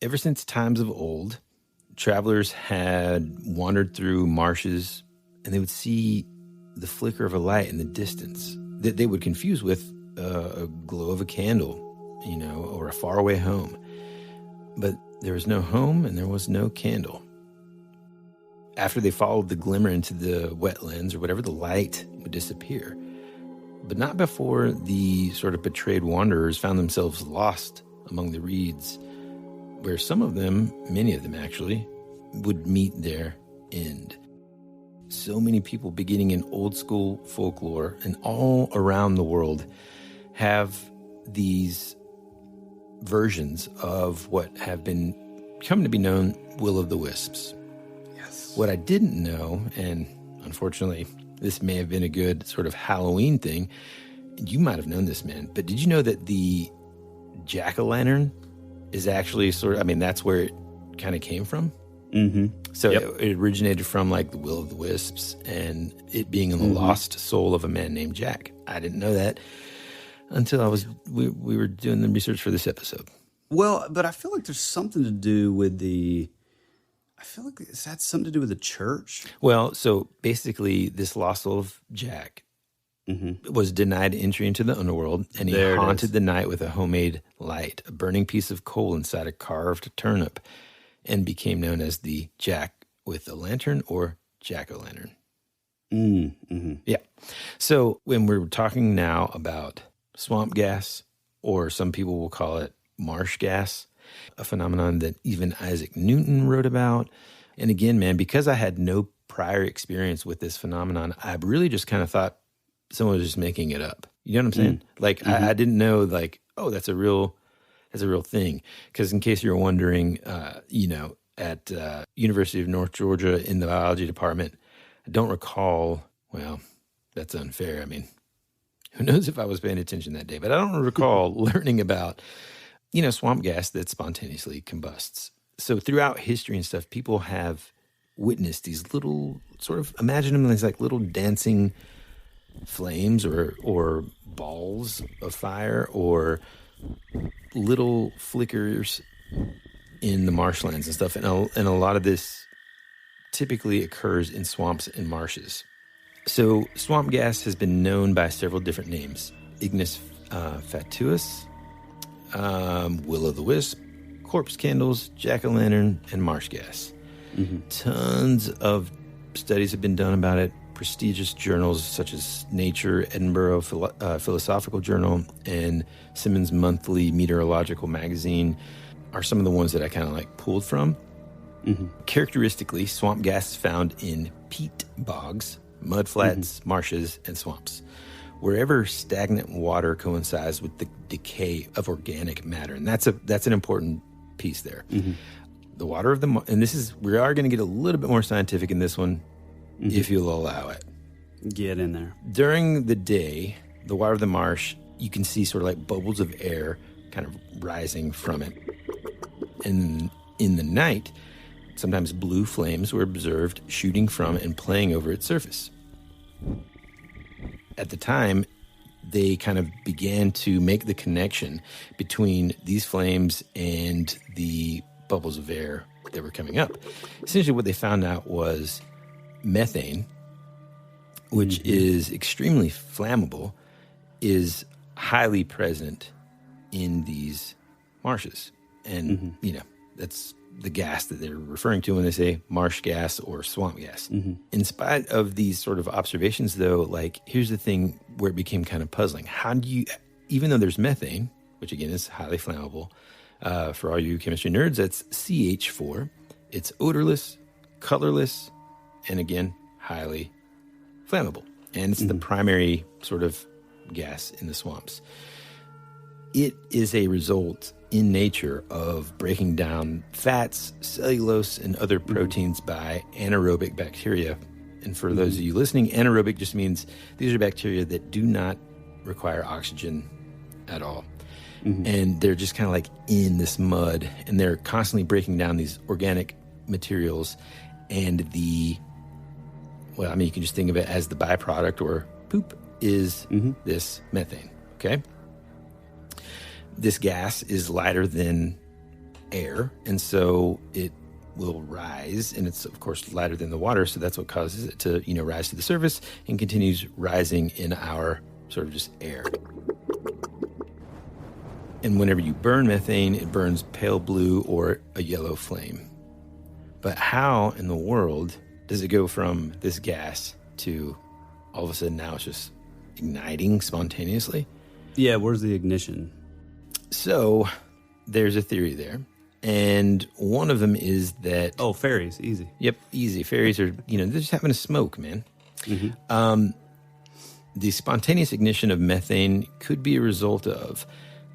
ever since times of old, travelers had wandered through marshes and they would see the flicker of a light in the distance that they would confuse with a glow of a candle, or a faraway home. But there was no home and there was no candle. After they followed the glimmer into the wetlands or whatever, the light would disappear. But not before the sort of betrayed wanderers found themselves lost among the reeds, where some of them, many of them actually, would meet their end. So many people, beginning in old school folklore and all around the world, have these versions of what have come to be known will of the wisps.
Yes.
What I didn't know, and unfortunately this may have been a good sort of Halloween thing, you might have known this, man, but did you know that the jack-o'-lantern is actually that's where it kind of came from?
Mm-hmm.
So it originated from like the will of the wisps and it being in the lost soul of a man named Jack. I didn't know that until we were doing the research for this episode.
Well, but I feel like there's something to do with is that something to do with the church?
Well, so basically this lost soul of Jack was denied entry into the underworld, and he haunted the night with a homemade light, a burning piece of coal inside a carved turnip, and became known as the Jack with a lantern or jack-o'-lantern.
Mm-hmm.
Yeah. So when we're talking now about swamp gas, or some people will call it marsh gas, a phenomenon that even Isaac Newton wrote about. And again, man, because I had no prior experience with this phenomenon, I really just kind of thought someone was just making it up. You know what I'm saying? Like, I didn't know, like, oh, that's a real thing. Because in case you're wondering, at University of North Georgia in the biology department, I don't recall, well, that's unfair. I mean, who knows if I was paying attention that day, but I don't recall learning about, swamp gas that spontaneously combusts. So throughout history and stuff, people have witnessed these little sort of, imagine them as like little dancing flames or balls of fire or little flickers in the marshlands and stuff. And a lot of this typically occurs in swamps and marshes. So swamp gas has been known by several different names: Ignis fatuus, will o' the wisp, corpse candles, jack-o'-lantern, and marsh gas. Tons of studies have been done about it. Prestigious journals such as Nature, Edinburgh Philosophical Journal, and Simmons Monthly Meteorological Magazine are some of the ones that I kind of like pulled from. Characteristically, swamp gas is found in peat bogs, mud flats, marshes, and swamps, wherever stagnant water coincides with the decay of organic matter. And that's an important piece there. The water of and we are going to get a little bit more scientific in this one, if you'll allow it.
Get in there.
During the day, the water of the marsh, you can see sort of like bubbles of air kind of rising from it. And in the night, sometimes blue flames were observed shooting from and playing over its surface. At the time, they kind of began to make the connection between these flames and the bubbles of air that were coming up. Essentially, what they found out was methane, which is extremely flammable, is highly present in these marshes. And, that's the gas that they're referring to when they say marsh gas or swamp gas. In spite of these sort of observations, though, like, here's the thing where it became kind of puzzling. How do you, even though there's methane, which again is highly flammable, for all you chemistry nerds, that's CH4. It's odorless, colorless, and again, highly flammable. And it's the primary sort of gas in the swamps. It is a result in nature of breaking down fats, cellulose, and other proteins by anaerobic bacteria. And for those of you listening, anaerobic just means these are bacteria that do not require oxygen at all. And they're just kind of like in this mud, and they're constantly breaking down these organic materials. And you can just think of it as the byproduct or poop is this methane, okay? This gas is lighter than air, and so it will rise, and it's, of course, lighter than the water, so that's what causes it to, rise to the surface and continues rising in our sort of just air. And whenever you burn methane, it burns pale blue or a yellow flame. But how in the world does it go from this gas to all of a sudden now it's just igniting spontaneously?
Yeah, where's the ignition?
So there's a theory there. And one of them is that...
Oh, fairies, easy.
Yep, easy. Fairies are, they're just having a smoke, man. The spontaneous ignition of methane could be a result of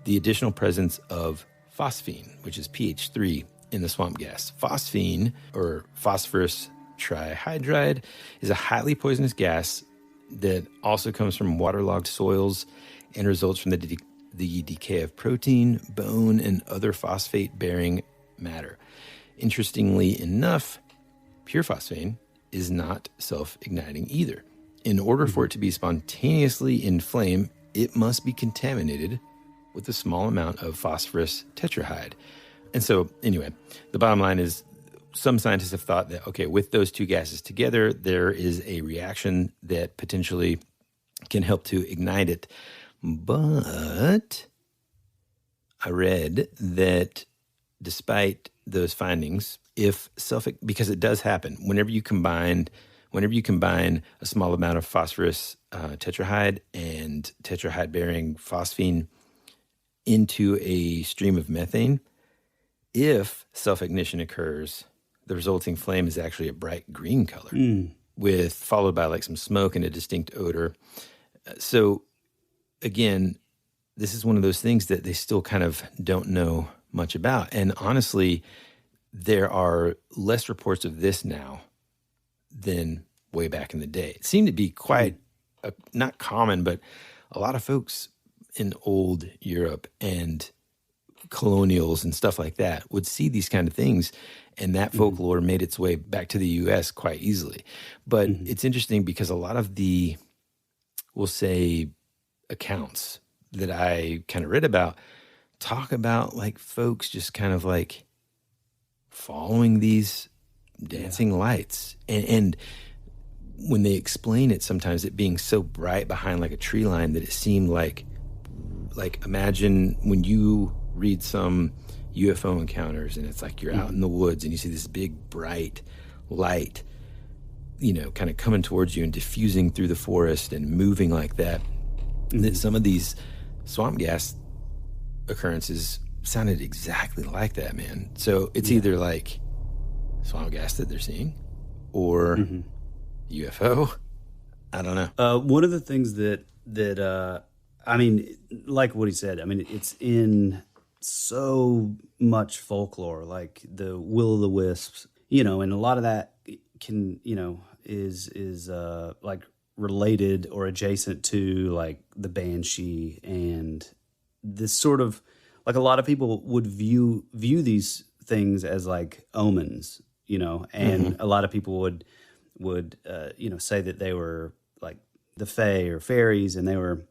the additional presence of phosphine, which is pH 3 in the swamp gas. Phosphine, or phosphorus trihydride, is a highly poisonous gas that also comes from waterlogged soils and results from the decay of protein, bone, and other phosphate-bearing matter. Interestingly enough, pure phosphine is not self-igniting either. In order for it to be spontaneously inflamed, it must be contaminated with a small amount of phosphorus tetrahydride. And so, anyway, the bottom line is some scientists have thought that, okay, with those two gases together, there is a reaction that potentially can help to ignite it. But I read that despite those findings, because it does happen, whenever you combine a small amount of phosphorus tetrahydride and tetrahydride-bearing phosphine into a stream of methane, if self-ignition occurs, the resulting flame is actually a bright green color, followed by like some smoke and a distinct odor. So again, this is one of those things that they still kind of don't know much about. And honestly, there are less reports of this now than way back in the day. It seemed to be quite, not common, but a lot of folks in old Europe and colonials and stuff like that would see these kind of things, and that folklore made its way back to the U.S. quite easily. But it's interesting because a lot of the, we'll say, accounts that I kind of read about talk about like folks just kind of like following these dancing lights. And when they explain it, sometimes it being so bright behind like a tree line that it seemed like imagine when you read some UFO encounters and it's like you're out in the woods and you see this big bright light, kind of coming towards you and diffusing through the forest and moving like that. That some of these swamp gas occurrences sounded exactly like that, man. So it's either like swamp gas that they're seeing or UFO. I don't know.
One of the things that I mean, like what he said, I mean, it's in so much folklore, like the will o' the wisps, and a lot of that can, is like related or adjacent to like the banshee, and this sort of like a lot of people would view these things as like omens, and a lot of people would say that they were like the fae or fairies, and they were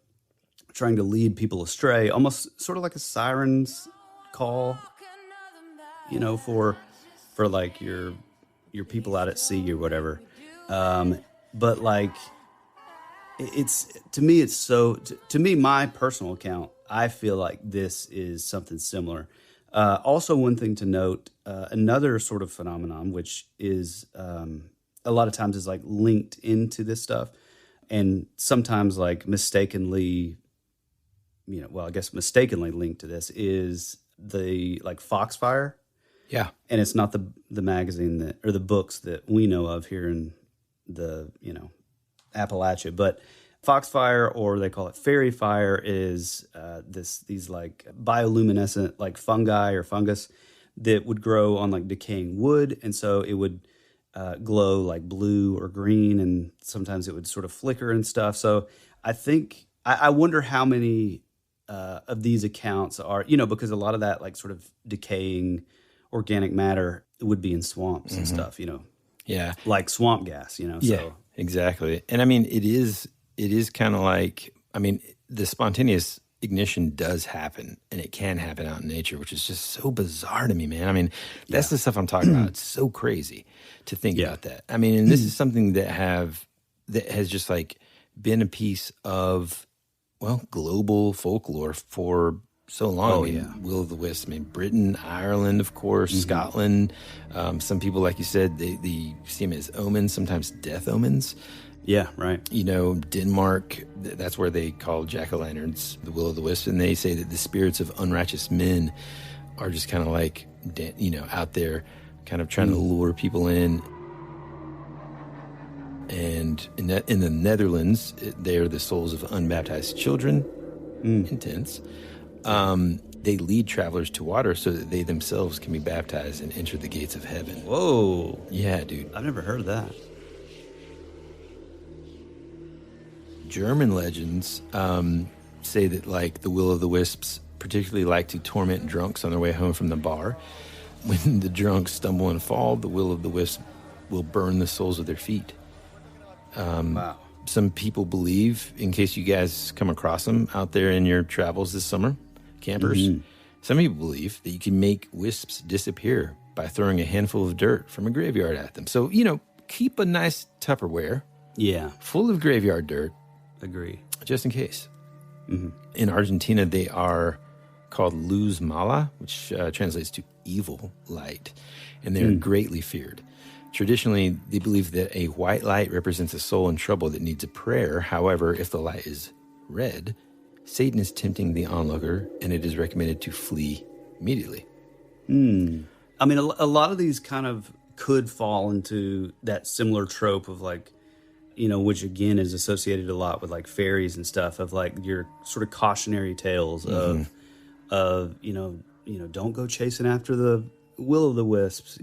trying to lead people astray, almost sort of like a siren's call, for like your people out at sea or whatever. But like, it's to me, my personal account, I feel like this is something similar. Also, one thing to note, another sort of phenomenon, which is a lot of times is like linked into this stuff, and sometimes like mistakenly linked to this, is the like Foxfire.
Yeah.
And it's not the magazine or the books that we know of here in the, Appalachia, but Foxfire, or they call it fairy fire, is these like bioluminescent like fungi or fungus that would grow on like decaying wood, and so it would glow like blue or green, and sometimes it would sort of flicker and stuff. So I think I wonder how many of these accounts are, because a lot of that like sort of decaying organic matter would be in swamps and stuff,
Yeah.
like swamp gas,
Yeah,
so.
exactly. And I mean, it is kind of like, the spontaneous ignition does happen, and it can happen out in nature, which is just so bizarre to me, man. That's the stuff I'm talking about. It's so crazy to think about that. And this is something that has just like been a piece of, global folklore for so long. Will of the Wisps. Britain, Ireland, of course, Scotland. Some people, like you said, they see them as omens, sometimes death omens.
Yeah, right.
Denmark, that's where they call jack-o'-lanterns the will of the wisp, and they say that the spirits of unrighteous men are just kind of like, out there kind of trying to lure people in. And in the Netherlands, they are the souls of unbaptized children. Intense. They lead travelers to water so that they themselves can be baptized and enter the gates of heaven.
Whoa.
Yeah, dude.
I've never heard of that.
German legends say that, like, the will of the wisps particularly like to torment drunks on their way home from the bar. When the drunks stumble and fall, the will of the wisp will burn the soles of their feet.
Wow.
Some people believe, in case you guys come across them out there in your travels this summer, campers, some people believe that you can make wisps disappear by throwing a handful of dirt from a graveyard at them. So, keep a nice Tupperware full of graveyard dirt.
Agree.
Just in case. In Argentina, they are called luz mala, which translates to evil light, and they're greatly feared. Traditionally, they believe that a white light represents a soul in trouble that needs a prayer. However, if the light is red, Satan is tempting the onlooker, and it is recommended to flee immediately.
A lot of these kind of could fall into that similar trope of like, which again is associated a lot with like fairies and stuff, of like your sort of cautionary tales of don't go chasing after the will of the wisps,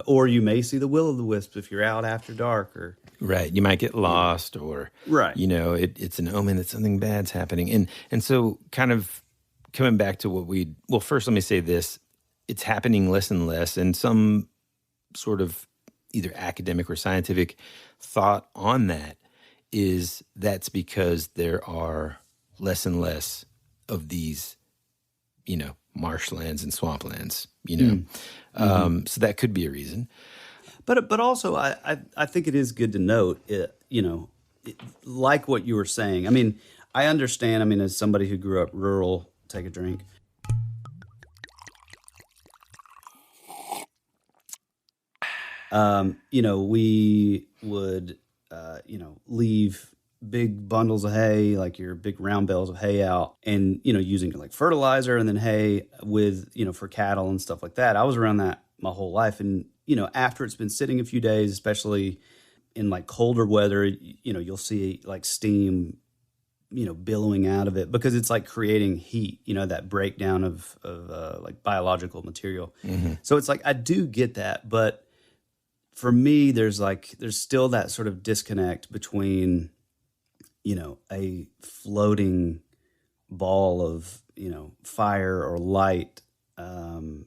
or you may see the will of the wisps if you're out after dark, or
right, you might get lost, or
right,
it's an omen that something bad's happening, and so kind of coming back to first let me say this: it's happening less and less, and some sort of either academic or scientific thought on that is that's because there are less and less of these, marshlands and swamplands, so that could be a reason.
But also, I think it is good to note, like what you were saying. I understand. As somebody who grew up rural, take a drink. We would, leave big bundles of hay, like your big round bales of hay out, and, using it like fertilizer, and then hay with, for cattle and stuff like that. I was around that my whole life. And, after it's been sitting a few days, especially in like colder weather, you'll see like steam, billowing out of it, because it's like creating heat, that breakdown of like biological material. So it's like, I do get that, but for me, there's still that sort of disconnect between a floating ball of, fire or light. To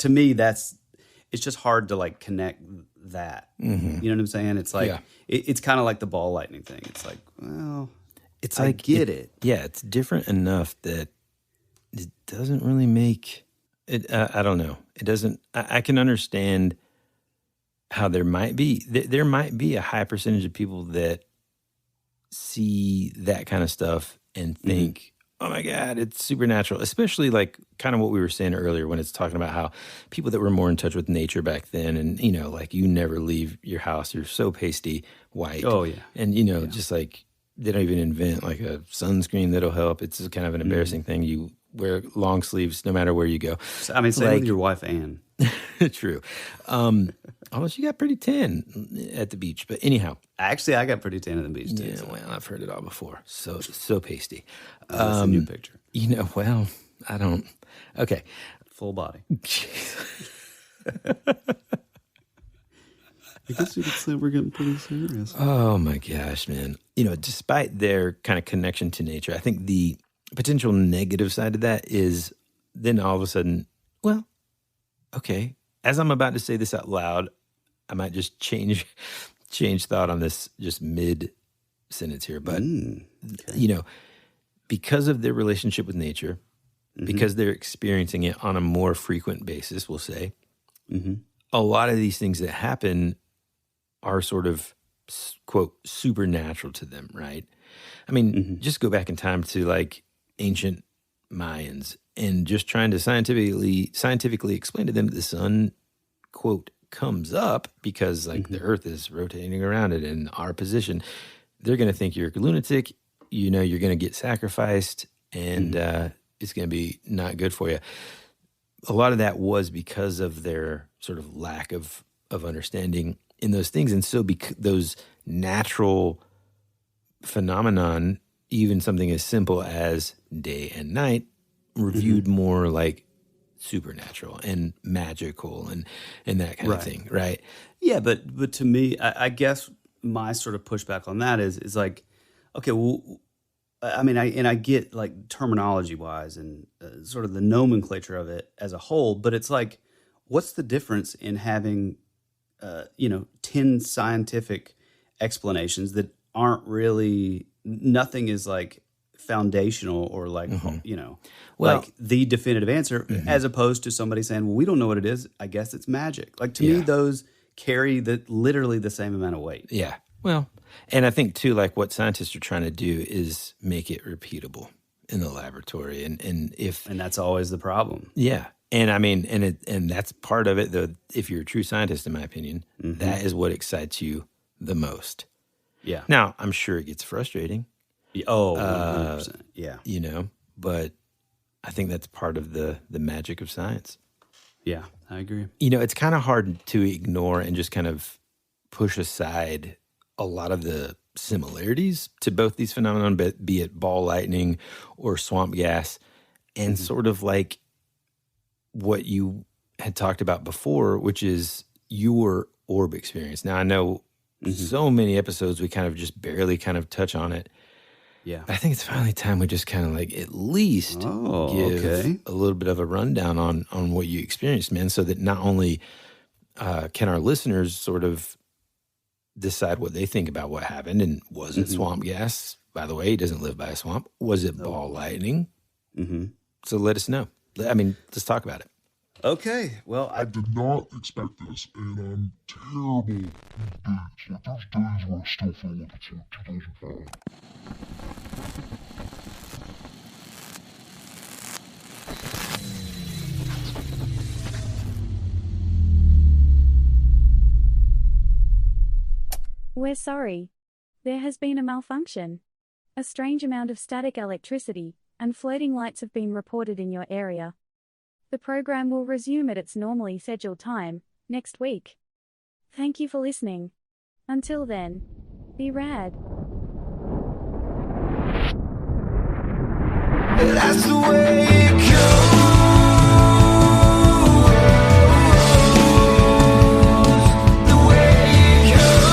me, it's just hard to like connect that.
Mm-hmm.
You know what I'm saying? It's like, it's kind of like the ball lightning thing. It's like, well,
it's
I
like,
get it.
Yeah. It's different enough that it doesn't really make it. I don't know. It doesn't, I can understand how there might be a high percentage of people that see that kind of stuff and think, oh my God, it's supernatural, especially like kind of what we were saying earlier when it's talking about how people that were more in touch with nature back then and, like you never leave your house. You're so pasty white.
Oh, yeah.
And, just like they don't even invent like a sunscreen that'll help. It's just kind of an embarrassing thing. You wear long sleeves no matter where you go.
Same with your wife, Anne.
True. Although she got pretty tan at the beach. But anyhow.
Actually, I got pretty tan at the beach, too.
Yeah, well, I've heard it all before. So pasty.
That's a new picture.
Well, I don't. Okay.
Full body. I guess you could say we're getting pretty serious.
Oh, my gosh, man. Despite their kind of connection to nature, I think the potential negative side of that is then all of a sudden, well, okay, as I'm about to say this out loud, I might just change thought on this just mid sentence here. But, because of their relationship with nature, because they're experiencing it on a more frequent basis, we'll say, a lot of these things that happen are sort of, quote, supernatural to them, right? I mean, just go back in time to like ancient Mayans and just trying to scientifically explain to them that the sun, quote, comes up because like the earth is rotating around it in our position. They're going to think you're a lunatic. You're going to get sacrificed and it's going to be not good for you. A lot of that was because of their sort of lack of understanding in those things. And so those natural phenomenon, even something as simple as day and night, reviewed more like supernatural and magical and that kind of thing, right?
Yeah, but to me, I guess my sort of pushback on that is like, okay, well, I mean, I get like terminology wise and sort of the nomenclature of it as a whole, but it's like, what's the difference in having 10 scientific explanations that aren't really, nothing is like foundational or like, like the definitive answer, as opposed to somebody saying, well, we don't know what it is. I guess it's magic. Like to me, those carry literally the same amount of weight.
Yeah. Well, and I think too, like what scientists are trying to do is make it repeatable in the laboratory. And
that's always the problem.
Yeah. And I mean, and that's part of it, though. If you're a true scientist, in my opinion, that is what excites you the most.
Yeah.
Now, I'm sure it gets frustrating.
Oh, 100%. Yeah.
But I think that's part of the magic of science.
Yeah, I agree.
It's kind of hard to ignore and just kind of push aside a lot of the similarities to both these phenomena, be it ball lightning or swamp gas, and sort of like what you had talked about before, which is your orb experience. Now, I know so many episodes we kind of just barely kind of touch on it.
Yeah.
But I think it's finally time we just kind of like at least give a little bit of a rundown on what you experienced, man, so that not only can our listeners sort of decide what they think about what happened, and was it swamp gas? By the way, he doesn't live by a swamp. Was it ball lightning? So let us know. I mean, let's talk about it.
Okay. Well,
I did not expect this, and I'm terrible in dates. Like, there's days where I still feel like it's like 2005.
We're sorry. There has been a malfunction. A strange amount of static electricity and floating lights have been reported in your area. The program will resume at its normally scheduled time, next week. Thank you for listening. Until then, be rad.
That's the way it goes. The way it goes.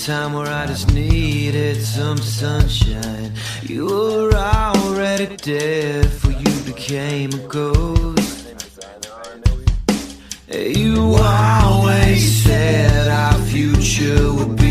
time where I just needed some sunshine. You were already dead before you became a ghost. You always said our future would be